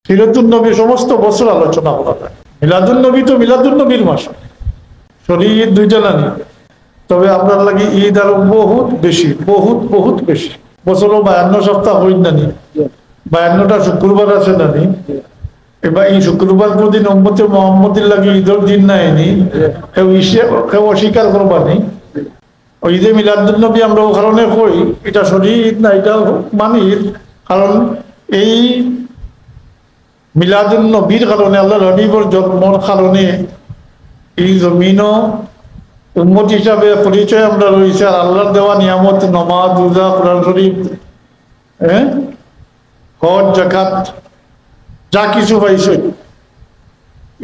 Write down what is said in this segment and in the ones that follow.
সিরাতুন নবী সমস্ত বছর আলোচনা করা যায়। মিলাদুন নবী তো মিলাদুন নবীর মাস, শনি ঈদ দুইটা নানি, তবে আপনার লাগে ঈদ আরো বহুত বেশি, বহুত বহুত বেশি। বছরও 52 সপ্তাহ হইন নানি, 52টা শুক্রবার আছে নানি। এবার এই শুক্রবার কোনদিন উম্মতে মোহাম্মদের লাগে ঈদের দিন নাইনি, কেউ অস্বীকার করবানি। ওই ঈদে মিলাদুন নবী আমরা ও কারণে কই এটা শনি ঈদ না, এটা মানি ঈদ। কারণ এই মিলাদুন নবীর কারণে, আল্লাহ হাবিবর জন্মর কারণে এই জমিনও উম্মত হিসাবে পরিচয় আমরা রয়েছে। আর আল্লাহর দেওয়া নিয়ামত নমাজ, রোজা, কোরআন শরীফ, হজ, যাকাত যা কিছু পাইছে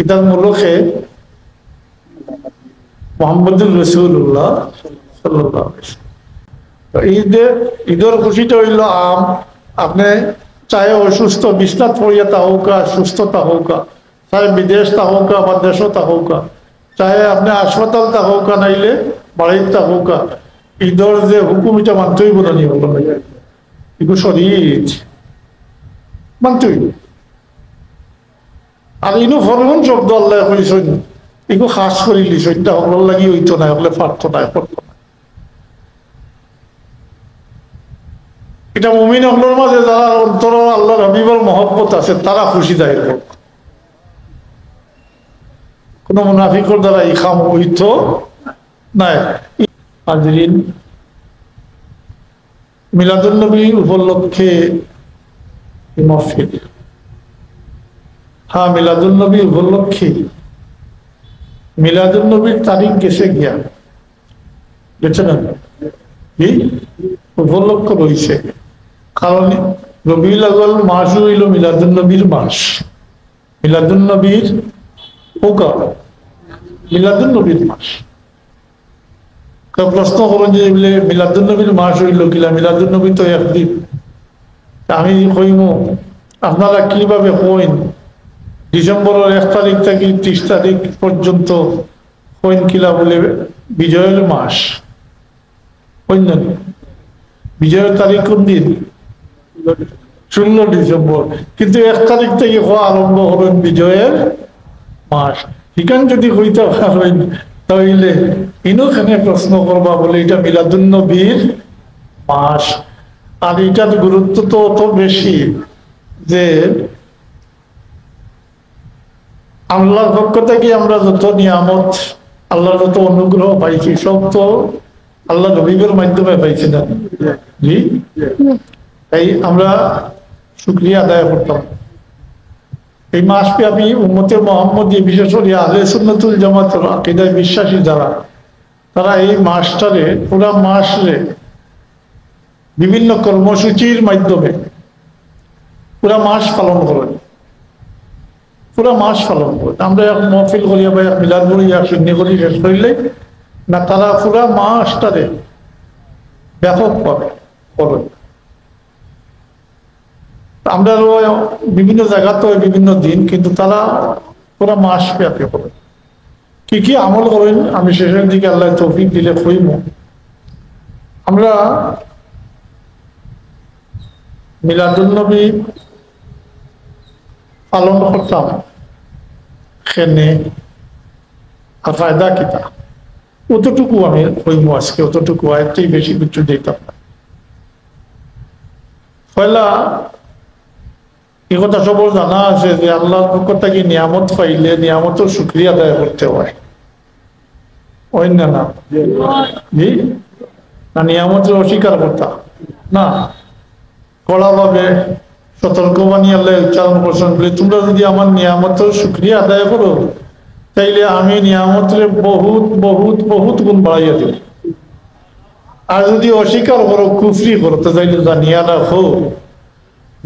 এটার মূলকে মুহাম্মদুর রাসূলুল্লাহ সাল্লাল্লাহু আলাইহি ওয়াসাল্লাম। ঈদের খুশিটা হইল আম। আপনি চাহে অসুস্থ বিছনাত পড়িয়া তা হোকা, সুস্থতা হোকা, চাহে বিদেশ তা হোকা বা দেশ তা হোকা, চাহে আপনি হাসপাতাল তা হোকা নাইলে বাড়ির তা হোকা, ঈদের যে হুকুম এটা মানতেই বলি হল এগুলো শরীর মানতেই। আর ইনো ফরমন শব্দ আল্লাহ কইছেন, এগুলো খাস করি লিসইটা হকল লাগি হইতো না, হলে পারতো না, করতো না। এটা মুমিন হকলের মাঝে যারা অন্তর আল্লাহর হাবিবের মহব্বত আছে তারা খুশি দায়ের হোক। কোন মুনাফিকর দ্বারা এই খাম হইতো নাই। হাজরিন, মিলাদুন নবী উপলক্ষে মহফিল, হ্যাঁ মিলাদুন নবী উপলক্ষে মিলাদুন নবীর তারিখ গেছে গিয়া, গেছে না কি উপলক্ষ রয়েছে। কারণ রবিউল আউয়াল মাস হইল মিলাদুন নবীর মাস। মিলাদুন নবীর পোকা মিলাদুন নবীর মাস। প্রশ্ন করেন যে মিলাদুন নবীর মাস হইল কিলা, মিলাদুন নবী তো একদিন। আমি কইম আপনারা কিভাবে কইন ডিসেম্বরের 1 তারিখ থেকে 30 তারিখ পর্যন্ত কইন কিলা বলে বিজয়ের মাস কইন। বিজয়ের তারিখ কোন দিন? 16 ডিসেম্বর। কিন্তু 1 তারিখ থেকে হওয়া আরম্ভ হবেন বিজয়ের মাস। এখান যদি হইতে পারেন তাহলে ইনোখানে প্রশ্ন করবা বলে এটা মিলাদুন নবীর মাস। আর এটার গুরুত্ব তো অত বেশি যে আল্লাহর পক্ষ থেকে আমরা যত নিয়ামত, আল্লাহর যত অনুগ্রহ পাইছি সব তো আল্লাহ নবীর মাধ্যমে পাইছি না জি। তাই আমরা শুকরিয়া আদায় করতাম। এই মাসব্যাপী উম্মতে মুহাম্মদী, বিশেষ করে আহলে সুন্নাতুল জামাতের আকীদায় বিশ্বাসী যারা, তারা এই মাসটারে পুরা মাসে বিভিন্ন কর্মসূচির মাধ্যমে পুরা মাস পালন করেন, পুরা মাস পালন করেন। আমরা এক মহফিল করিয়া বা এক মিলাদ করিয়া শূন্য করি শেষ করিলে না, তারা পুরা মাসটারে ব্যাপকভাবে করেন। আমরা বিভিন্ন জায়গাতে বিভিন্ন দিন, কিন্তু তারা পুরা মাস ব্যাপী করেন। কি কি আমল করেন আমি শেষের দিকে আল্লাহ তৌফিক দিলে কইম। আমরা মিলাদুন নবী পালন করতাম খেনে আর ফায়দা কিতা অতটুকু আমি কইম আজকে, অতটুকু একটাই বেশি কিছু দিতাম না। পয়লা এ কথা সবর জানা আছে যে আল্লাহর পক্ষ থেকে নিয়ামত পাইলে নিয়ামতের শুকরিয়া আদায় করতে হয় অন্য না জি না, নিয়ামতের অস্বীকার করতাম না। কড়াভাবে সতর্কবাণী আল্লাহ উচ্চারণ করছেন বলে তোমরা যদি আমার নিয়ামতের শুকরিয়া আদায় করো তাইলে আমি নিয়ামতের বহুত বহুত বহুত গুণ বাড়াইয়া দেব। আর যদি অস্বীকার করো, কুফরি করো, তো তাইলে জানিয়া রাখো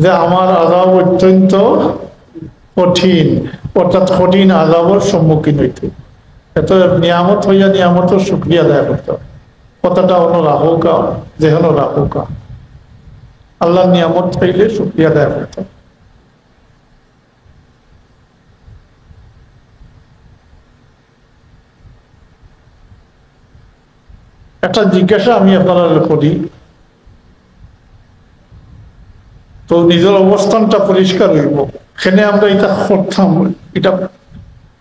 যে আমার আযাব অত্যন্ত কঠিন, অর্থাৎ কঠিন আযাবের সম্মুখীন হইতে। এত নিয়ামত হইয়া নিয়ামতের শুকরিয়া আদায় করতে হবে। কথাটা হলো রাহুকা, যেহেন রাহুকা আল্লাহ নিয়ামত পাইলে শুকরিয়া আদায় করতে হবে। একটা জিজ্ঞাসা আমি আপনারা করি, তো নিজের অবস্থানটা পরিষ্কার হইব, সেখানে আমরা এটা করতাম, এটা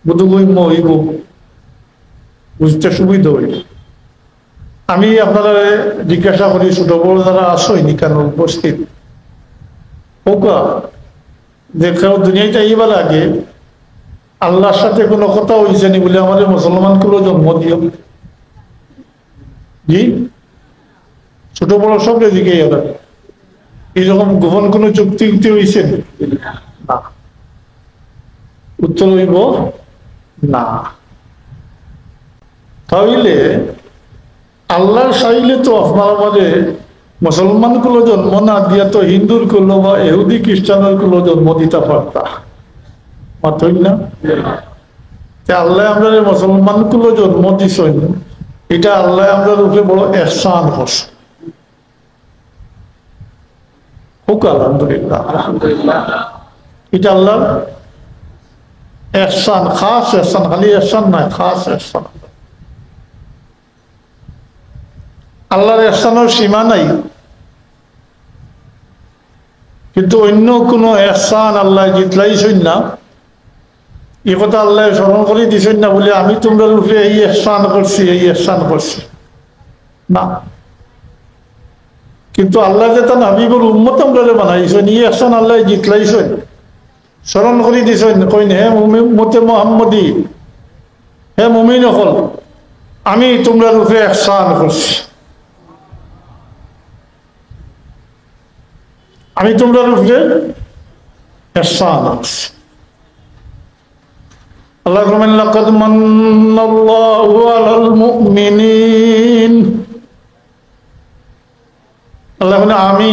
বোধগম্য হইব, বুঝতে সুবিধা হইব। আমি আপনারা জিজ্ঞাসা করি, ছোট বড় যারা আসইনি কেন উপস্থিত হোকা, দেখাও দুনিয়াটা এইবার আগে আল্লাহর সাথে কোনো কথা হয়েছে নি বলে আমাদের মুসলমানগুলো জন্ম দিও। জি, ছোট বড় সব দিকে এইরকম গোপন কোন চুক্তি উক্তি হয়েছে না? উত্তর হইব না। তাহলে আল্লাহ চাইলে তো আপনার আমাদের মুসলমান গুলো জন্ম না দিয়া তো হিন্দুর কুলো বা ইহুদি খ্রিস্টানের কুলো জন্ম দিতে পারতা, মাত্রই না? আল্লাহ আমরা মুসলমান গুলো জন্ম দিছেন, এটা আল্লাহ আমরা উপরে বড় এহসান করছে। হোক আলহামদুলিল্লাহ, এটা আল্লাহ এহসান, খাস এহসান, খালি এহসান নয়, খাস এহসান। আল্লাহর এহসানের সীমা নাই, কিন্তু অন্য কোন এহসান আল্লাহ জিতলাইছেন না, এ কথা আল্লাহ স্মরণ করে দিছেন না বলে আমি তোমরা রূপে এই এহসান করছি, এই এহসান করছি না। কিন্তু আল্লাহ যে তার হাবিবুর উম্মত আমরা বানাইছেন, এই এহসান আল্লাহ জিতলাইছেন, স্মরণ করে দিছেন। কইন, হে উম্মতে মুহাম্মদী, হে মুমিন হল, আমি তোমরা রূপে এহসান করছি, আমি তোমরা রূপে এহসান করছি। আল্লাহ বলেন, লাকাদ মান্নাল্লাহু আলাল মুমিনিন, আল্লাহ বলেন আমি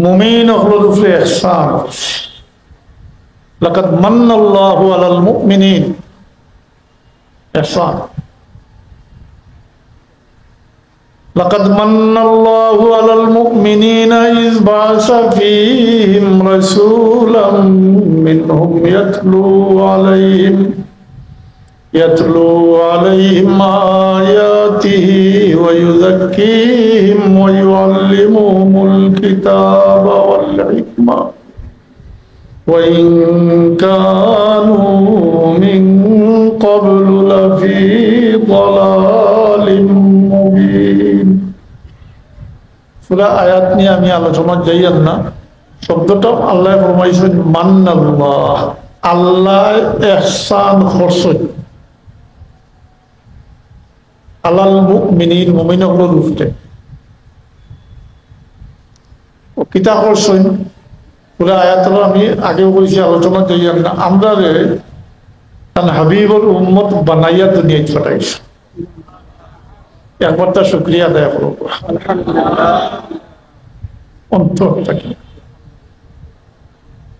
মুমিন হলোর উপরে ইহসান করছি। লাকাদ মান্নাল্লাহু আলাল মুমিনিন, ইহসান। লাকাদ মান্নাল্লাহু আলাল মুমিনিনা ইয বা'আসা ফীহিম রাসূলাম মিনহুম ইয়াতলু আলাইহিম আয়াতিহি ওয়া ইউযাক্কিহিম ওয়া ইউআল্লিমুহুমুল কিতাবা ওয়াল হিকমা ওয়া ইন কানূ মিন ক্বাবলু লাফী যালালিম মুবিন। সূরা আয়াত নিয়ে আমি আলোচনা যাইয়ান না, শব্দটা আল্লাহ ফরমাইছেন মান্নাল্লাহ, আল্লাহ ইহসান করছেন আলাল মুমিনিন, মুমিনগুলোর উপরে। ও কিতা করছেন পুরা আয়াতটা আমি আগেও বলছি, আলোচনা যাইয়ান না, আমরা রে তার হাবিবুর উম্মত বানাইয়া দুনিয়ায় পাঠাইছে। একবার তার শুকরিয়া আদায় করব অন্তর থাকি।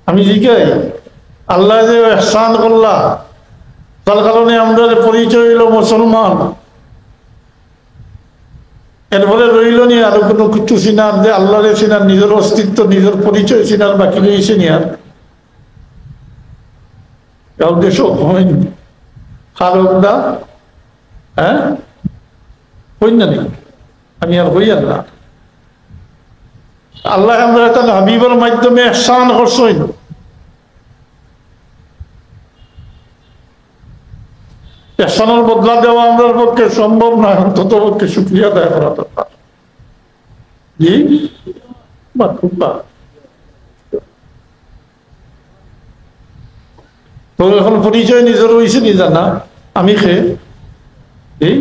আমি জিজ্ঞাই, আল্লাহ যে ইহসান করলা, তার কারণে আমরা পরিচয় হইল মুসলমান, এরপরে রইল নি আরো কোনো কিছু চিনার, যে আল্লাহরে চিনার, নিজের অস্তিত্ব, নিজের পরিচয় চিনার বাকি রয়েছে নি আর? কাউ দেশ হয়নি খারকদা, হ্যাঁ হইন না নি, আমি আর হইয়ার না। আল্লাহ আমরা তার হাবিবের মাধ্যমে ইহসান করছেন। ইহসানের বদলা দেওয়া আমাদের পক্ষে সম্ভব নয়, অন্তত পক্ষে শুকরিয়া আদায় করা দরকার। জি বা তো এখন পরিচয় নিজের হয়েছে নি জানা, আমি এই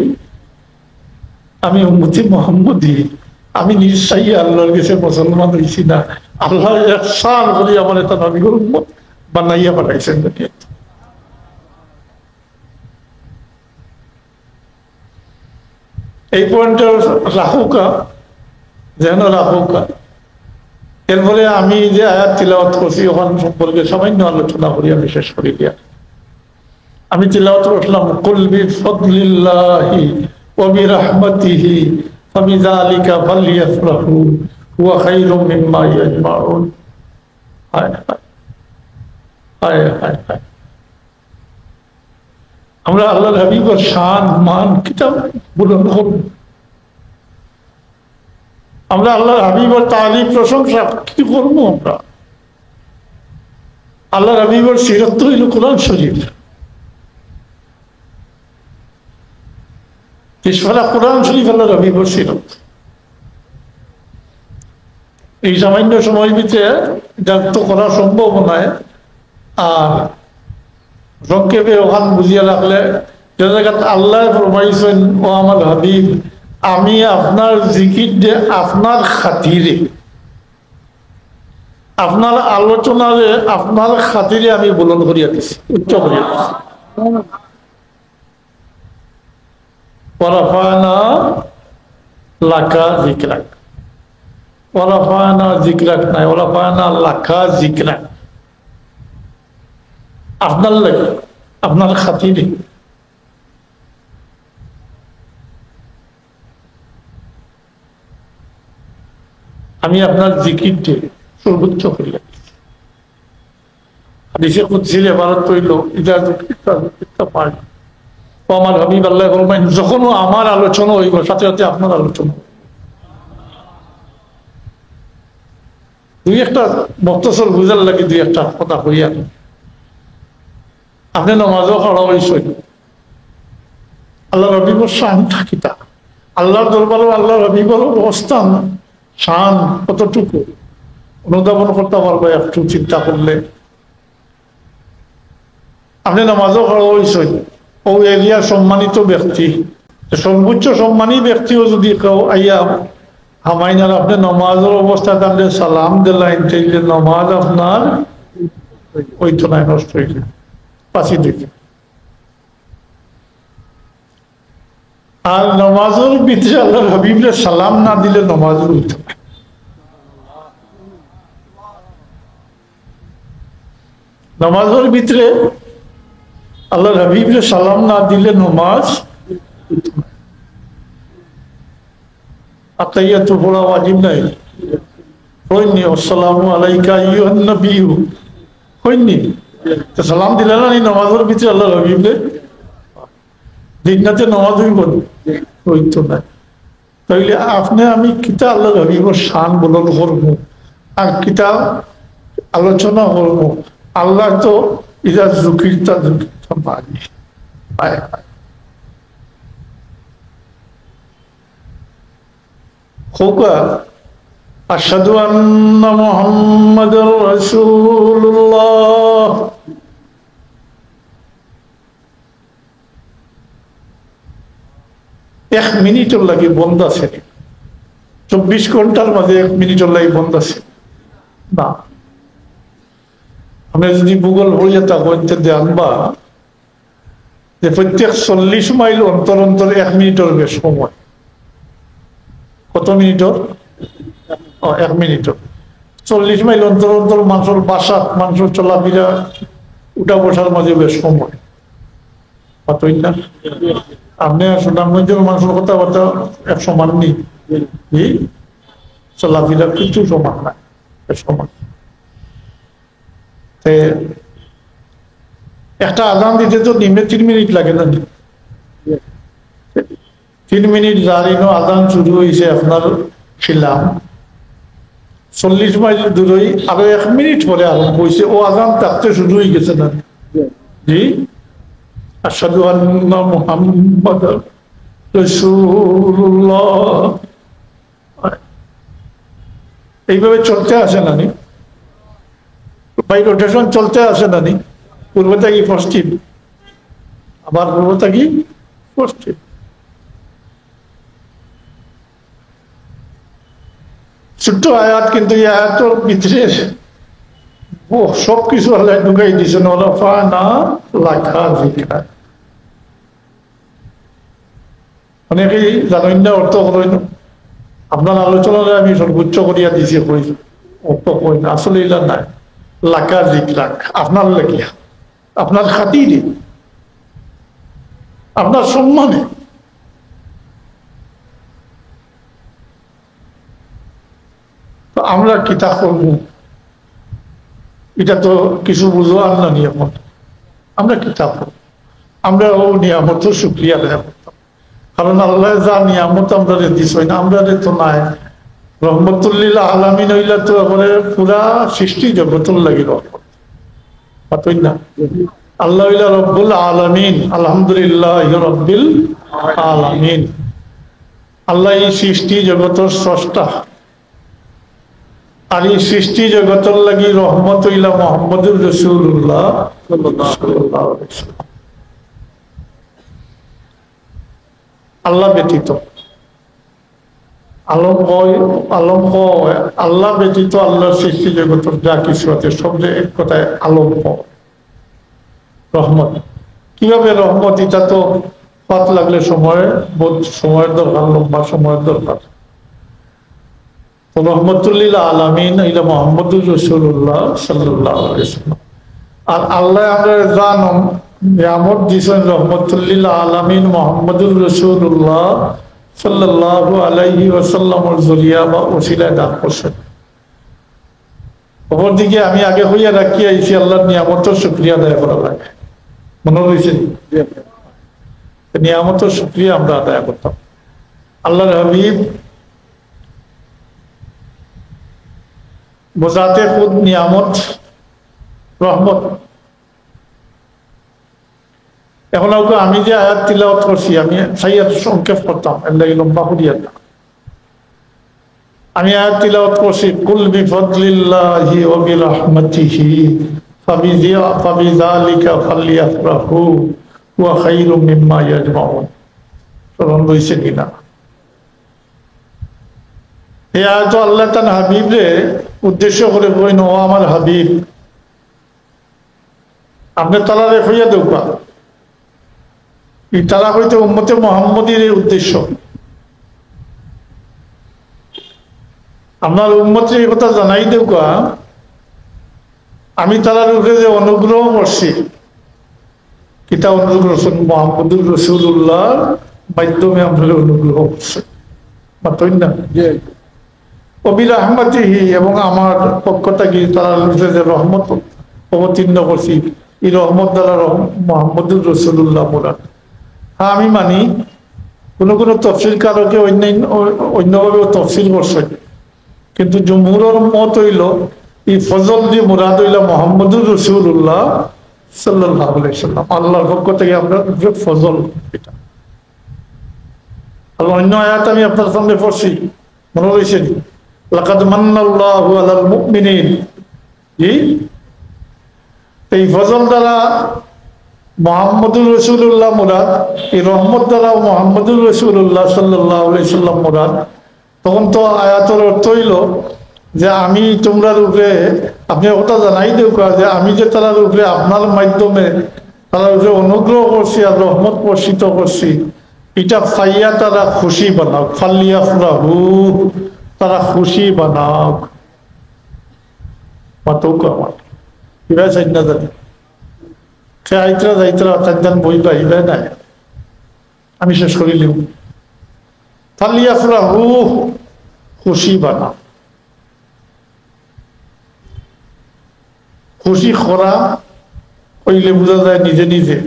আমি উম্মতি মুহাম্মদী, আমি নিশ্চয়ই আল্লাহর কাছে মুসলমান হয়েছি না, আল্লাহ ইহসান করি আমার এটা নবীর উম্মত বানাইয়া পাঠাইছেন। এই পয়েন্টটা রাখুকা, যেন রাখুকা। এরপরে আমি যে আয়াত তিলাওয়াত করছি ওখান সম্পর্কে সামান্য আলোচনা করি, আমি শেষ করি দিয়া। আমি তিলাওয়াত করলাম, কুল বিফদলিল্লাহি ওয়া বিরহমাতিহি ফাবিযালিকা ফালইফরাহু হুয়া খায়রুম মিম্মা ইয়াজমাউন। হায় হায় হায় হায়, আমরা আল্লাহর হাবিবের শান মান কিতাব বুলন্দ করব। আমরা আল্লাহর হাবিবের তালিম প্রশংসা কি করবো? আমরা আল্লাহর হাবিবের সিরত তো হইল কোরআন শরীফ, ইসফারা কোরআন শরীফ আল্লাহর হাবিবের সিরত। এই সামান্য সময় ভিতরে এটা তো করা সম্ভব নয়। আর সংক্ষেপে ওখান বুঝিয়ে রাখলে যে জায়গায় আল্লাহ ফরমাইছেন, ও আমার হাবিব, আমি আপনার জিকির দিয়ে আপনার খাতিরে, আপনার আলোচনারে, আপনার খাতিরে আমি বুলন্দ করিয়া দিছি, উচ্চ করিয়া দিছি। ওয়ারাফানা লাকা যিকরাক, ওয়ারাফানা যিকরাক নাই, ওয়ারাফানা লাকা যিকরাক। আপনার লাগে, আপনার খাতিরে আমি আপনার জিকির দিয়ে সর্বোচ্চ করিয়া দিচ্ছি। হাদিসে কুদসির ইবারত হইল, পাই ও আমার হাবিব আল্লাহ ফরমায়েন, যখন আমার আলোচনা হইব সাথে সাথে আপনার আলোচনা। দুই একটা মক্তসর বুঝার লাগে দুই একটা কথা হইয়া, আপনি নামাজও পড়া হয়েছেন, আল্লাহ হাবিবর শান থাকিতা, আল্লাহর দরবারও আল্লাহ হাবিবর অবস্থান শান কতটুকু অনুধাবন করতে পারবো একটু চিন্তা করলে। আপনি নামাজও পড়া হয়েছেন, ও এরিয়ার সম্মানিত ব্যক্তি, সর্বোচ্চ সম্মানী ব্যক্তিও যদি কেউ আইয়া হামাইনার আপনি নমাজের অবস্থা তাহলে সালাম দিলেন, তাইলে নমাজ আপনার ওই তো নাই, নষ্ট হইলে পাঁচি দিকে। আর নমাজের ভিতরে আল্লাহর হাবিবরে সালাম না দিলে নমাজের হইতো না। নমাজের ভিতরে আল্লাহর হাবিবরে সালাম না দিলে নমাজ হইতো না। আতাইয়াতু পড়া ওয়াজিব নাই, হইনি আসসালামু আলাইকা আইয়ুহান নবিয়্যু, হইনি তো সালাম দিলে না নমাজের ভিতরে আল্লাহর হাবিবরে, দিনটাতে নামাজ হইতো না। তাইলে আপনি আমি কিতা আল্লাহর হাবিবর শান বলন করবো আর কিতা আলোচনা করবো? আল্লাহ তো ইদা যুকিরতা যুকিরতা বাড়ি পায়। খোকা আশহাদু আন্না মুহাম্মাদুর রাসূলুল্লাহ, এক মিনিটের লাগে বন্ধ আছে, 24 ঘন্টার মাঝে 1 মিনিটের লাগে বন্ধ আছে না। আমি যদি ভূগোল হইয়া থাকতে জানবা যে প্রত্যেক 40 মাইল অন্তর অন্তর 1 মিনিটের বেশ সময়। কত মিনিটের? 1 মিনিটের। 40 মাইল অন্তর অন্তর মানুষের বাসা, মানুষের চলাফেরা, উঠা বসার মাঝে বেশ সময়। পাতই না আপনি সুনামগঞ্জের মানুষের কথাবার্তা এক সমান নেই, চলাফেরা কিছু সমান না, সমান। একটা আজান দিতে তো নিমে 3 মিনিট লাগে না, 3 মিনিট জারিনো আজান শুরু হয়েছে আপনার ছিলাম 40 মাইল দূরই, আরো 1 মিনিট পরে আরম্ভ হয়েছে, ও আজান থাকতে শুরু হয়ে গেছে না। জি, আশহাদু আন্না মুহাম্মাদুর রাসূলুল্লাহ, এইভাবে চলতে আসে নানি বাই রোটেশন, চলতে আসে নানি। পূর্ব থেকে পশ্চিম, আবার পূর্ব থেকে পশ্চিম। ছোট্ট আয়াত, কিন্তু এই আয়াতের ভিতরে সবকিছু আল্লাহ ঢুকাই দিয়েছেন। ওয়ারাফা'না লাকা যিকরাক। অনেকেই জানেন না, অর্থ করেন আপনার আলোচনায় আমি সর্বোচ্চ করিয়া দিয়েছি, অর্থ কই না, আসলে এলা নাই। লাকা যিকরাক, আপনার লাগিয়া, আপনার খাতিরে, আপনার সম্মানে। তো আমরা কিতা করবো? এটা তো কিছু বুঝো আর না নিয়ামত, আমরা কিতা করবো? আমরা ও নিয়ামত শুক্রিয়া আদায় করতাম, কারণ আল্লাহ যা নিয়ামত আমরা দিস হয় না, আমরা তো নাই। রহমতুল্লিল আলামিন হইলা তো মানে পুরা সৃষ্টি জগতুল লাগি রহমত, পাতই না? আল্লাহ হইলা রব্বুল আলামিন, আলহামদুলিল্লাহ রব্বিল আলামিন। আল্লাহ এই সৃষ্টি জগতের স্রষ্টা, আর এই সৃষ্টি জগতের লাগি রহমত হইলা মুহাম্মদুর রাসূলুল্লাহ সাল্লাল্লাহু আলাইহি ওয়াসাল্লাম। আল্লাহ ব্যতীত আলম আল্লাহ ব্যতীত আল্লাহর সৃষ্টি জগতের যা কিছু আছে সব যে এক কথায় আলম রহমত। কিভাবে রহমত? এটা তো পাত লাগলে সময়ের দরকার, লম্বা সময়ের দরকার। তো রহমতুল্লিল আলামিন এটা মুহাম্মদুর রাসূলুল্লাহ সাল্লাল্লাহু আলাইহি ওয়াসাল্লাম। আর আল্লাহ আমরা জানম নিয়ামত দিয়েছেন রহমতুল্লিল আলামিন মুহাম্মদুর রাসূলুল্লাহ সাল্লাল্লাহু আলাইহি ওয়াসাল্লামের জরিয়া বা ওসিলায় দান করছেন। অপরদিকে আমি আগে হইয়া রাখি আইছি আল্লাহর নিয়ামতের শুকরিয়া আদায় করা লাগে। মনে হয়েছে নিয়ামতের শুকরিয়া আমরা আদায় করতাম। আল্লাহর হাবিব বোঝাতে খুদ নিয়ামত রহমত। এখন আমি যে আয়াত তিলাওয়াত করছি, আমি সাইয়াত সংক্ষেপ করতাম, এর লাগি লম্বা করিয়া না। আমি আয়াত তিলাওয়াত করছি, কুল বিফদলিল্লাহি ওয়া বিরহমাতিহি ফাবিযালিকা ফালইফরাহু ওয়া খায়রুম মিম্মা ইয়াজমাউন। স্মরণ হইছে কিনা? এই আয়াত আল্লাহ তার হাবিবরে উদ্দেশ্য করে কইন, ও আমার হাবিব, আপনি তালারে হইয়া দেবা। এই তারা হইতে উম্মতে মুহাম্মদীর উদ্দেশ্য। আপনার উম্মতের এই কথা জানাই দেবা, আমি তারার উপরে যে অনুগ্রহ করছি, কিতা অনুগ্রহ? মুহাম্মদুর রাসূলুল্লাহর মাধ্যমে আপনার অনুগ্রহ করছে, মাত্রই না? অবিরহমাতিহি, এবং আমার পক্ষ থেকে তারা যে রহমত অবতীর্ণ করছি, এই রহমত দ্বারা মুহাম্মদুর রাসূলুল্লাহ মুরাদ। হ্যাঁ, আমি মানি কোনো কোনো তফসিল কারকে অন্যভাবেও তফসিল করছে, কিন্তু জুমহুরের মত হইল এই ফজল দিয়ে মুরাদ হইল মুহাম্মদুর রাসূলুল্লাহ সাল্লাল্লাহু আলাইহি ওয়াসাল্লাম। আল্লাহর পক্ষ থেকে আমরা ফজল, এটা আর অন্য আয়াত আমি আপনার সামনে পড়ছি, মনে হয়েছে? লাকাদ মান্নাল্লাহু আলাল মুমিনিন। এই ফজল দ্বারা মুহাম্মদুর রাসূলুল্লাহ মুরাদ, এই রহমত দ্বারা মুহাম্মদুর রাসূলুল্লাহ সাল্লাল্লাহু আলাইহি ওয়াসাল্লাম মুরাদ। তখন তো আয়াতের অর্থ হইল যে আমি তোমরা রূপে, আপনি ওটা জানাই দেও যে আমি যে তার রূপে আপনার মাধ্যমে তার রূপে অনুগ্রহ করছি আর রহমত বর্ষিত করছি, এটা ফাইয়া তারা খুশি বানাও, ফালিয়াফরাহু, তারা খুশি বানাও। মাতৌক আমার কিভাবে চাই না জানি, সে আইতরা যাইতরা চারজন বই পাইবে নাই, আমি শেষ করিলাম। ফালিয়াফরাহু, খুশি বানাও। খুশি করা হইলে বোঝা যায় নিজে নিজে,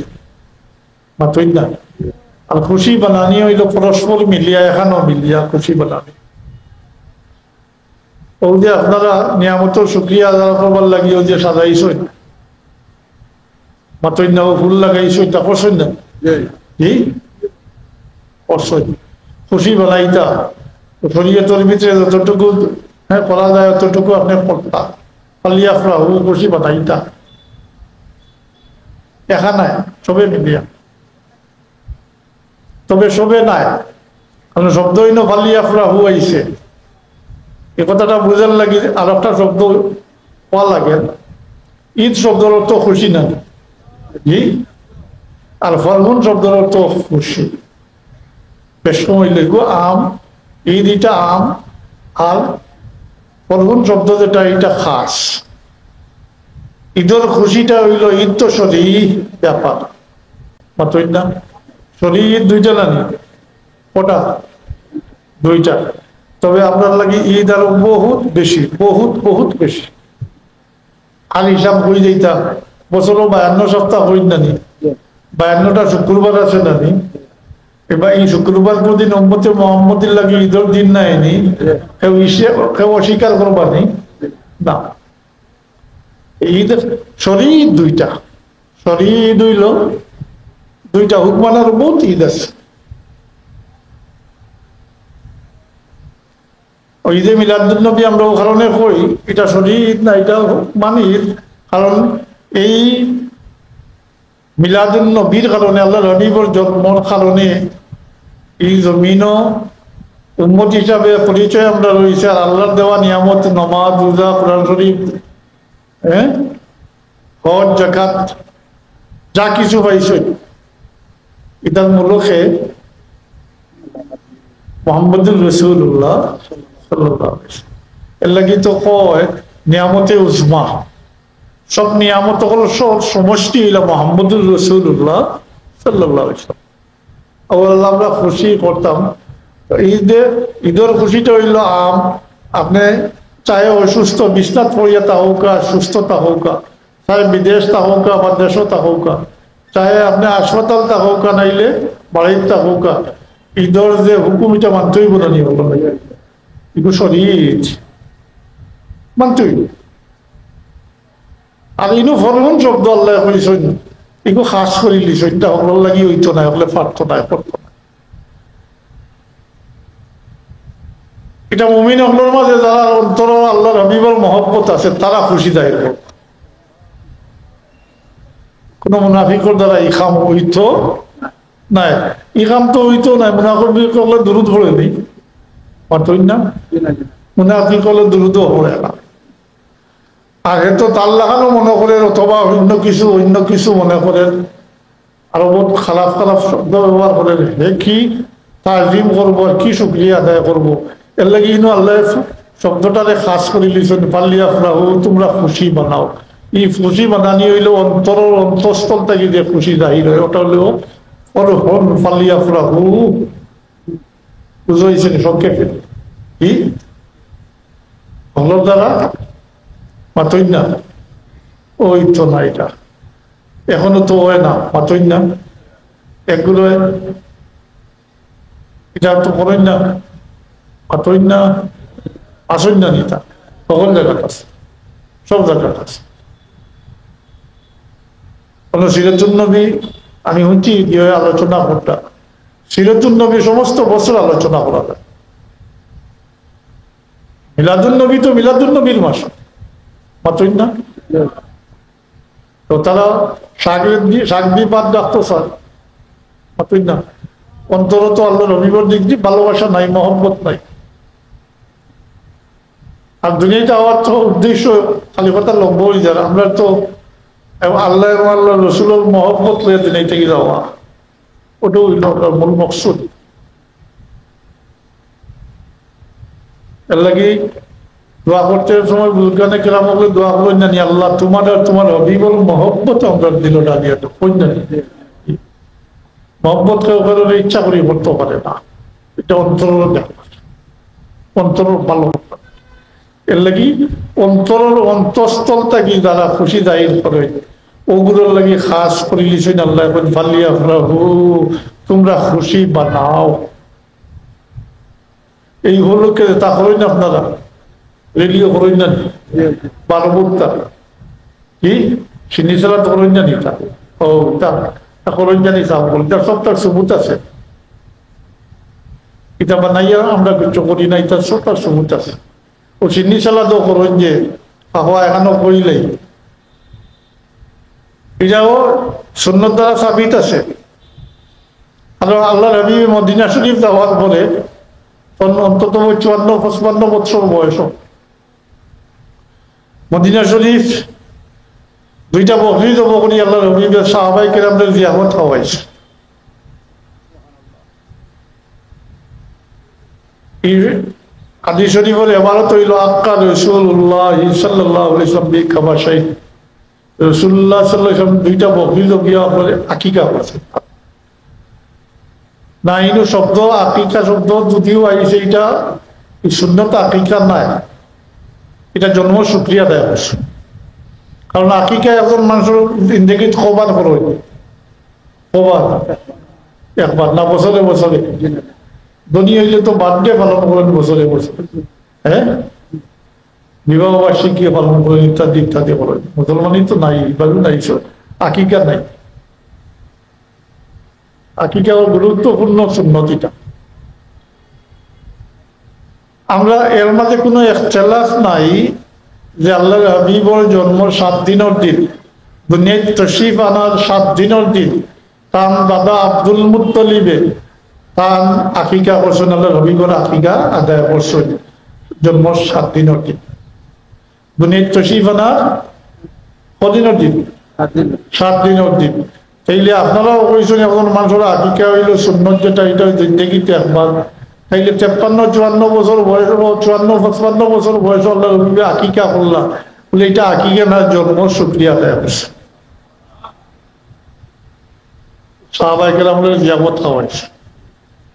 মাতই না? আর খুশি বানানি হইল পরস্পর মিলিয়া, এখানেও মিলিয়া খুশি বানানি। ও যে আপনারা নিয়ামতের শুকরিয়া আদায় করবার লাগিয়ে যে সাজাইছেন, মাতই না? ফুল লাগাইছেন, তা করছেন না? খুশি বানাইতা শরীয়তের ভিতরে যতটুকু করা যায় ততটুকু আপনি করতা। ফালিয়াফরাহু, খুশি বানাইতা। একা নাই, সবে মিলিয়া। তবে সবে নাই, কারণ শব্দ হইল ফালিয়াফরাহু আইছে। এই কথাটা বুঝার লাগে আর একটা শব্দ পাওয়া লাগে। ঈদ শব্দের অর্থ খুশি না, জি? আর ফাল্গুন শব্দের অর্থ খুশি। বেশ সময় লিখবো আম, ঈদ এটা আম, আর ফাল্গুন শব্দ যেটা এটা খাস। ঈদের খুশিটা হইল, ঈদ তো শরী ব্যাপার, মাতই না? শরী ঈদ দুইটা জানি, কটা? দুইটা। তবে আপনার লাগে ঈদ আরো বহুত বেশি, বহুত বহুত বেশি। আর হিসাব হয়ে যাইতা বছরও 52 সপ্তাহ হই নানি, 52টা শুক্রবার আছে নানি, এবার এই শুক্রবার দিন উম্মতে মোহাম্মদের লাগে ঈদের দিন নাইনি, কেউ অস্বীকার করবানি না। ঈদ শরীর দুইটা, শরীর ঈদ হইল দুইটা, হুকমানার বহুত ঈদ আছে। ওই ঈদে মিলাদুন্নবী আমরা ও কারণে কই এটা শরীর ঈদ না, এটা হুকমান ঈদ। কারণ এই মিলাদুন্নবীর কারণে, আল্লাহ হাবিবর জন্মর কারণে এই জমিনও উম্মত হিসাবে পরিচয় আমরা রয়েছে। আর আল্লাহর দেওয়া নিয়ামত নমাজ, রোজা, কোরআন শরীফ, হজ, যাকাত যা কিছু পাইছে এটার মূলকে মোহাম্মদুর রাসূলুল্লাহ সাল্লাল্লাহু আলাইহি ওয়াসাল্লাম। এর লাগি তো কয় নিয়ামতে উজমা, সব নিয়ামত হলো সব সমষ্টি হইল মোহাম্মদুর রাসূলুল্লাহ সাল্লাল্লাহু আলাইহি ওয়াসাল্লাম। আল্লাহ আমরা খুশি করতাম। ঈদের খুশিটা হইল আম, আপনি চাহে অসুস্থ বিছনাত পড়িয়া তা হোক, সুস্থতা হোক, চাহে বিদেশ তা হোক বা দেশও তা হোক, চাহে আপনি হাসপাতাল তা হোক নাইলে বাড়ির তা হোক, ঈদের যে হুকুম এটা মানতেই বলে নিয়ে হলো এগুলো শরীর মানতেই। আর ইনু ফরমন শব্দ আল্লাহ কইছেন, এগুলো খাস করি লিছেন, এটা হল লাগি হইতো না, হলে পারতো না, করতো না। এটা মুমিন হলোর মাঝে যারা অন্তর আল্লাহর হাবিবের মহব্বত আছে তারা খুশি জাহির করত। কোন মুনাফিকর দ্বারা ইখাম হইতো নাই, ইখাম তো হইতো নাই। মুনাফিক করলে দুরুদ পড়ে নেই, পারতই না। মুনাফিক করলে দুরুদও পড়ে না। আর এ তো তার লাগানো মনে করেন, অথবা অন্য কিছু মনে করেন, আরো বহুত খারাপ খারাপ শব্দ ব্যবহার করেন। হে কি তাজিম করবো, আর কি শুক্রিয়া আদায় করবো। এর লাগে ইনো আল্লাহ শব্দটারে খাস করে লিছেন, পাল্লিয়া ফ্রাহু, তোমরা খুশি বানাও। এই খুশি বানানি হইলো অন্তরের অন্তঃস্থল থেকে যে খুশি জাহির হয়, ওটা হলেও ফরহন পাল্লিয়া ফ্রাহু। বুঝেছেন সংক্ষেপে কি হলোর দ্বারা মাতই না, ওই তো না, এটা এখনো তো হয় না, মাতই না। এগুলো এটা তো করেন না, মাতই না, আসেন না নিতা, সকল জায়গাটা আছে, সব জায়গাটা আছে। সিরাতুন নবী আমি হচ্ছি দিয়ে আলোচনা করতাম, সিরাতুন নবী সমস্ত বছর আলোচনা করা যায়। মিলাদুন নবী তো মিলাদুন নবীর মাস, মাতই না। তো তারা শাক দিয়ে বাদ ডাকতো স্যার, মাতই না। অন্তর তো আল্লাহ রবিবার দিক দিয়ে ভালোবাসা নাই, মহব্বত নাই। আর দুনিয়াতে হওয়ার তো উদ্দেশ্য খালি কথা লম্ব হয়ে যায়। আমরা তো আল্লাহ এবং আল্লাহ রসুলের মহব্বত লইয়া দুনিয়া থেকে যাওয়া, ওটা হইল ওটার মূল মকসুদ। এর লাগে দোয়া করতে সময় বুজুর্গানে কেরাম হলে দোয়া করলেন জানি, আল্লাহ তোমার আর তোমার হবিবুল মহব্বত আমরা দিল ডালিয়া তো কই জানি। মহব্বত কেউ কারোর ইচ্ছা করি করতে পারে না, এটা অন্তরের ব্যাপার, অন্তরের ভালো। এর লাগি অন্তরের অন্তঃস্থল থাকি যারা খুশি জাহির করে ওগুলোর লাগি খাস করে লিছেন আল্লাহ এখন ফালিয়া ফ্রাহু, তোমরা খুশি বানাও। এই হলো কে তা করেন আপনারা, রেডিও করেন না বারবুকটা কি সিনি সালাদ করেন জানি তা, ও তা করেন জানি তা বলতে সব তার সবুত আছে। এটা বানাইয়া আমরা কিছু করি না, এটা সব তার সবুত আছে। ও সিন্নি সালাদও করেন যে হওয়া এখানো করিলেই এটাও সুন্নত দ্বারা সাবিত আছে। আর আল্লাহ নবী মদিনা শরীফ যাওয়ার পরে অন্তত 54-55 বছর বয়স, মদিনা শরীফ দুইটা বকরি জব করি আল্লাহ নবী সাহাবায়ে কেরামদের জিয়ারত খাওয়াইছে। হাদিস শরীফের ইবারত হইল আক্কা রাসূলুল্লাহ সাল্লাল্লাহু আলাইহি ওয়াসাল্লাম বিখাবাশাই, রাসূলুল্লাহ সাল্লাল্লাহু আলাইহি ওয়াসাল্লাম দুইটা বকরি জবিয়া করে আকিকা করছে না। ইনো শব্দ আকিকা শব্দ যদিও আইছে, এটা সুন্নত আকিকা নাই, এটা জন্ম শুকরিয়া দেয় অবশ্য। কারণ আকিকা এখন মানুষের জিন্দগিত খবর করে খবর একবার না বছরে বছরে? ধনী হইলে তো বার্থডে পালন করেন বছরে বছরে, হ্যাঁ, বিবাহ বার্ষিকী পালন করেন, ইত্যাদি ইত্যাদি করেন। মুসলমানই তো নাই, এইভাবে নাই, আকিকা নাই। আকিকা গুরুত্বপূর্ণ সুন্নতিটা। আমরা এর মাঝে কোনো ইখতিলাফ নাই যে আল্লাহর হাবিবর জন্ম 7 দিনের দিন, দুনিয়ায় তশরিফ আনার 7 দিনের দিন তার দাদা আব্দুল মুত্তলিবে তার আকিকা করছেন, আল্লাহর হাবিবর আকিকা আদায় করছেন জন্ম 7 দিনের দিন। দুনিয়ায় তশরিফ আনার কদিনের দিন? 7 দিনের দিন। তাইলে আপনারাও কইছেন এখন মানুষের আকিকা হইল সুন্নত, যেটা এটা জিন্দেগিতে একবার। তাইলে 53-54 বছর বয়স, 54-55 বছর বয়স আল্লাহ রবি আকিকা করলাম বলে এটা আকিকা না, জন্ম শুকরিয়া দেয় করছে। সাহাবায়ে কেরামের জিয়ামত খাওয়াইছে।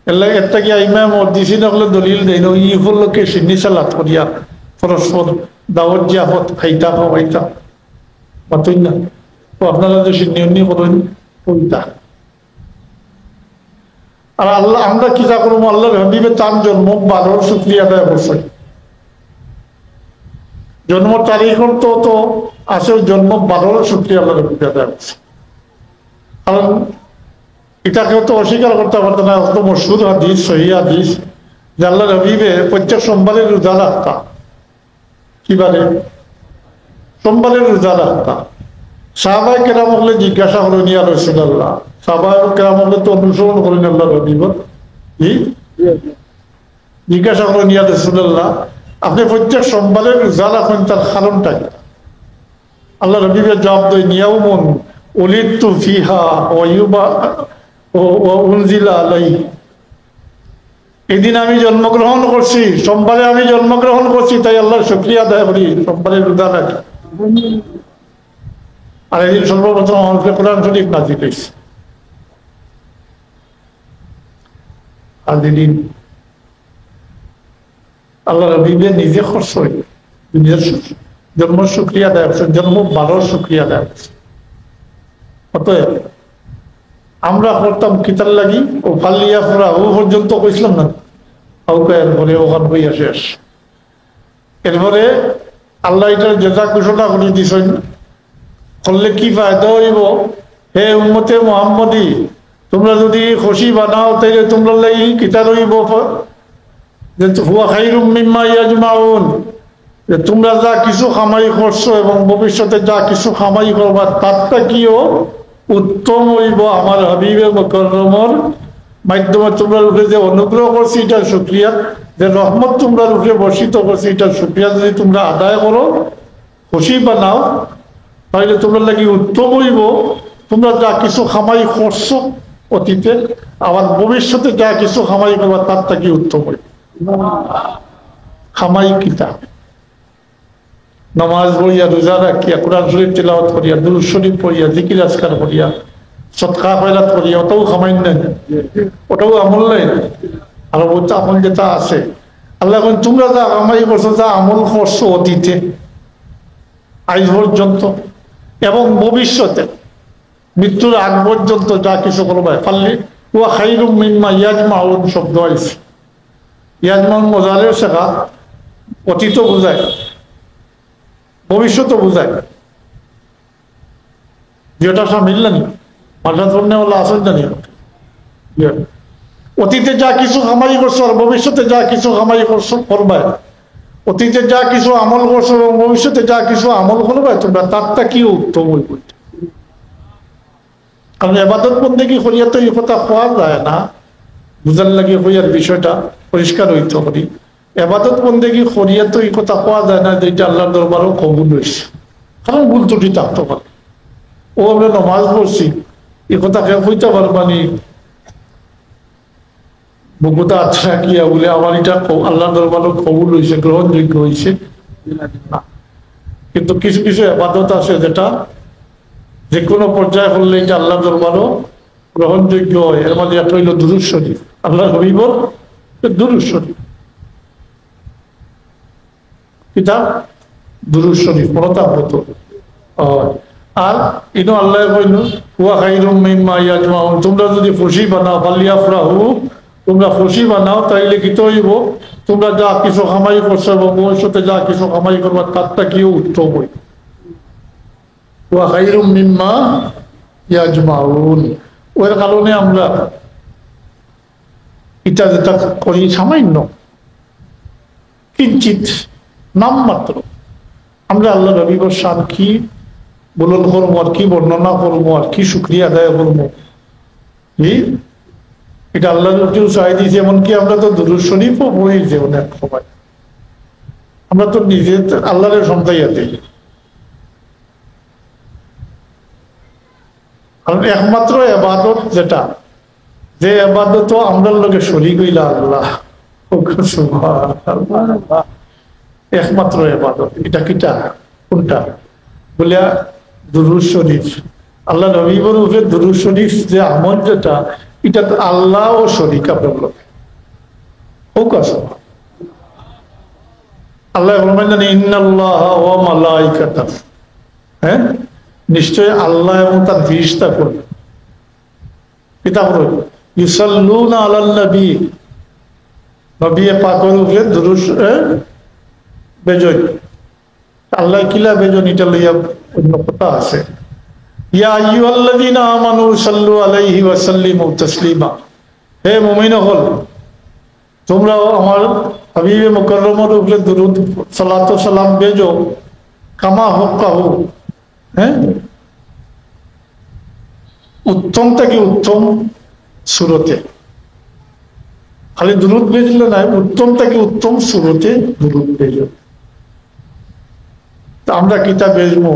এর লাগে একটা কি ইমাম দিছি না হলে দলিল দেয় না, ই হলোকে সিন্নি সালাত করিয়া পরস্পর দাওয়াত জিয়াফত খাইতা খাওয়াইতা পাতই না। তো আপনারা যে সিন্নি উন্নি করেন কইতা। আর আল্লাহ আমরা কিতা করবো, আল্লাহর হাবিবে তার জন্ম 12 শুকরিয়া আদায় করছে। জন্ম তারিখ তো আছে, জন্ম 12 শুকরিয়া আল্লাহর হাবিবে আদায় করছে। কারণ এটাকে তো অস্বীকার করতে পারতো না, অত মশহুর হাদিস, সহি হাদিস যে আল্লাহর হাবিবে প্রত্যেক সোমবারের রোজা রাখতা। কিবারে? সোমবারের রোজা রাখতা। সাহাবায়ে কেরাম হলে জিজ্ঞাসা করেন ইয়া রাসূলুল্লাহ, সাহাবায়ে কেরাম হলে তো অনুসরণ করেন আল্লাহর হাবিবর, জিজ্ঞাসা করেন ইয়া রাসূলুল্লাহ আপনি প্রত্যেক সোমবারের রোজা রাখেন, তার কারণটা কি? আল্লাহর হাবিবের জবাব দেন ইয়াউমুন উলিদতু ফিহা ওয়া উনজিলা আলাইহি, এদিন আমি জন্মগ্রহণ করছি, সোমবারে আমি জন্মগ্রহণ করছি, তাই আল্লাহর শুকরিয়া আদায় করি, সোমবারের রোজা রাখি। আর এদিন সর্বপ্রথম আমাদের কোরআন শরীফ নাযিল হয়েছে। আর যেদিন আল্লাহর হাবিবের নিজে খরচ হইল, নিজের জন্ম শুকরিয়া আদায় করছেন, জন্ম 12 শুকরিয়া আদায় করছে। অতএব আমরা করতাম কিতার লাগি ও ফালিয়া ফুরা ও পর্যন্ত কইছিলাম না, এরপরে ওখান হইয়া শেষ। এরপরে আল্লাহ এটার জেজা ঘোষণা করে দিছেন, করলে কি ফায়দা হইব, হে উম্মতে মুহাম্মদী তোমরা যদি খুশি বানাও তাইলে তোমরা লাগি কিতা রইব যে হুয়া খাইরুম মিম্মা ইয়াজমাউন, যে তোমরা যা কিছু কামাই করছো এবং ভবিষ্যতে যা কিছু কামাই করবা তারটা কিও উত্তম হইব আমার হাবিবে মুকাররমর মাধ্যমে তোমরা উপরে যে অনুগ্রহ করছি এটার শুকরিয়া, যে রহমত তোমরা উপরে বর্ষিত করছি এটার শুকরিয়া যদি তোমরা আদায় করো, খুশি বানাও, তাহলে তোমরা লাগি উত্তম হইব তোমরা যা কিছু কামাই করছো অতীতে, আবার ভবিষ্যতে যা কিছু কামাই করবা তারটা কি উত্তম হইব। কামাই কিতা? নামাজ পড়িয়া, রোজা রাখিয়া, কোরআন শরীফ তিলাওয়াত করিয়া, দুরূদ শরীফ পড়িয়া, জিকির আজকার করিয়া, সদকা খয়রাত করিয়া, ওটাও কামাই নাই, ওটাও আমল নাই। আর ওটা আমল যেটা আছে আল্লাহ এখন তোমরা যা কামাই করছো, যা আমল করছো অতীতে আজ পর্যন্ত এবং ভবিষ্যতে মৃত্যুর আগ পর্যন্ত যা কিছু করবে, পারলে ওয়া খাইরুম মিম্মা ইয়াজমাউন শব্দ আছে। ইয়াজমাউন মোজালের শেখা, অতীত বোঝায়, ভবিষ্যৎ বোঝায়, যেটা সামিল নানি মাদ্রাসা পড়নেওয়ালা আসেন জানি। অতীতে যা কিছু কামাই করছো আর ভবিষ্যতে যা কিছু কামাই করছো করবে, অতীতে যা কিছু আমল করছো এবং ভবিষ্যতে যা কিছু আমল করবে তোমরা তারটা কি উত্তম হইব। কারণ ইবাদত বন্দেগী করিয়া তো এই কথা পাওয়া যায় না, বুঝার লাগে হইয়ার বিষয়টা পরিষ্কার হইতে করি। ইবাদত বন্দেগী করিয়া তো এই কথা পাওয়া যায় না যে এটা আল্লাহর দরবারও কবুল হয়েছে, কারণ ভুল ত্রুটি থাকতে পারে। ও আমরা নামাজ পড়ছি এ কথা কেউ হইতে পারবানি বগুতা আচ্ছা কিয়া বলে আমার এটা আল্লাহর দরবারও কবুল হয়েছে, গ্রহণযোগ্য হয়েছে না। কিন্তু কিছু কিছু ইবাদত আছে যেটা যে কোনো পর্যায়ে করলে এটা আল্লাহর দরবারও গ্রহণযোগ্য হয়। এর মধ্যে একটা হইল দুরূদ শরীফ, আল্লাহর হাবিবর দুরূদ শরীফ। কিতাব দুরূদ শরীফ পড়তাম হতো। আর ইনো আল্লাহ কইল ওয়া খাইরুম মিম্মা ইয়াজমাউন, তোমরা যদি খুশি বানাও ফালিয়াফরাহু, তোমরা খুশি বানাও তাইলে কি হইব, তোমরা যা কিছু কামাই করছো এবং ভবিষ্যতে যা কিছু কামাই করবা তারটা কিও উত্তম হইব। ওয়া খাইরুম মিম্মা ইয়াজমাউন, ওর কারণে আমরা এটা যেটা করি সামান্য কিঞ্চিত নামমাত্র আমরা আল্লাহ নবীর শান কি বলন করবো আর কি বর্ণনা করবো আর কি শুক্রিয়া আদায় করবো, এটা আল্লাহ নবী চাই দিয়েছে। এমনকি আমরা তো দুরূদ শরীফও পড়ি অনেক সময়, আমরা তো নিজে আল্লাহরের সন্তাইয়া দিই। কারণ একমাত্র এবাদত যেটা, যে এবাদত আমরা লোকে শরীক হইলা আল্লাহ, একমাত্র এবাদত এটা কিটা কোনটা বলিয়া দুরূদ শরীফ। আল্লাহ নবীর উপরে দুরূদ শরীফ যে আমল যেটা, এটা তো আল্লাহ ও শরীক আপনার লোকে হোক আছে। আল্লাহ বলবেন ইন্নাল্লাহ ওয়া মালাইকাতাহু, হ্যাঁ নিশ্চয় আল্লাহ এবং তার ফেরেশতা করবে কিতাব রইল ইউসাল্লুনা আলান নবী, নবী পাকের উপরে দুরূদ বেজন। আল্লাহ কিলা বেজন এটা লইয়া অন্য কথা আছে। ইয়া আইয়ুহাল্লাযীনা আমানু সাল্লু আলাইহি ওয়া সাল্লিমু তাসলিমা, হে মুমিনগণ তোমরাও আমার হাবিবে মুকাররমের উপরে দুরূদ সালাত ও সালাম বেজো, কামা হুক্কাহু, হ্যাঁ উত্তম থেকে উত্তম সুরতে, খালি দুরূদ বেজলে না, উত্তম থেকে উত্তম সুরতে দুরূদ বেজো। আমরা কিতাব বেজবো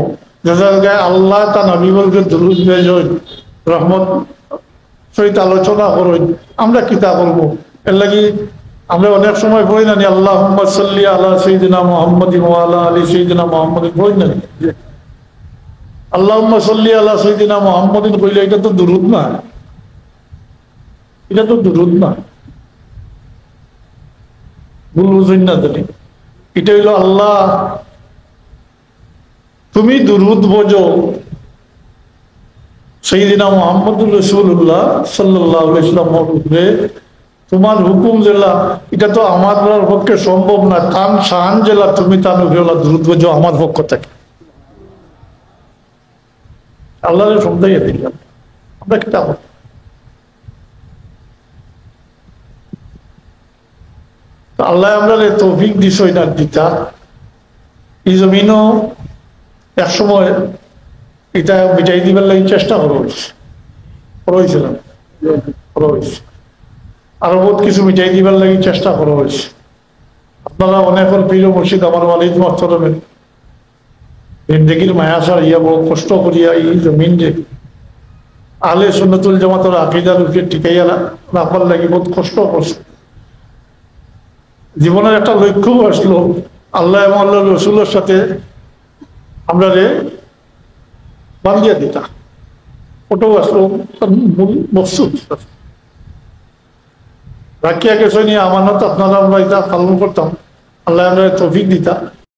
আল্লাহ তা নবী বলবে দুরূদ বেজোন, রহমত সহিত আলোচনা করুন, আমরা কিতাব বলবো। এর লাগি আমরা অনেক সময় বই না আল্লাহুম্মা সাল্লি আলা সাইয়্যিদিনা মুহাম্মাদিন ওয়া আলা আলি সাইয়্যিদিনা মুহাম্মাদিন, বই না আল্লাহুম্মা সাল্লি আলা সাইয়্যিদিনা মুহাম্মাদিন কইলে এটা তো দুরূদ না, এটা তো দুরূদ না, ভুল বুঝুন না জানি। এটা হইলো আল্লাহ তুমি দুরূদ বোঝো সাইয়্যিদিনা মুহাম্মদুর রাসূলুল্লাহ সাল্লাল্লাহু আলাইহি ওয়াসাল্লামের উপরে, তোমার হুকুম জেলা এটা তো আমার পক্ষে সম্ভব না, কান শান জেলা তুমি তার উপরে দুরূদ বোঝো আমার পক্ষ থেকে। আল্লাহরে সমঝাইয়া দিলাম আমরা কিতাব। আল্লাহ আমরা তৌফিক দিছ না দিতা, এই জমিনও এক সময় এটা বিটাই দিবার লাগে চেষ্টা করা হয়েছিলাম, আরো বহুত কিছু মিটাই দিবার লাগে চেষ্টা করা হয়েছে। আপনারা অনেক প্রিয় মুর্শিদ আমার ওয়ালিদ মোহতরমের জিন্দেগির মায়াসার ইয়া বহু কষ্ট করিয়া এই জমিন যে আহলে সুন্নাতুল জামাতের আকীদার উপরে টিকাইয়া রাখবার লাগে বহুত কষ্ট করছে। জীবনের একটা লক্ষ্য আসলো আল্লাহ এবং আল্লাহ রসুলের সাথে আমরা রে বান্ধিয়া দিতা, ওটাও আসলো মূল মকসুদ। রাখিয়া গেছে নিয়ে আমানত আপনারা আমরা এটা পালন করতাম, আল্লাহ আমরা তৌফিক দিতা।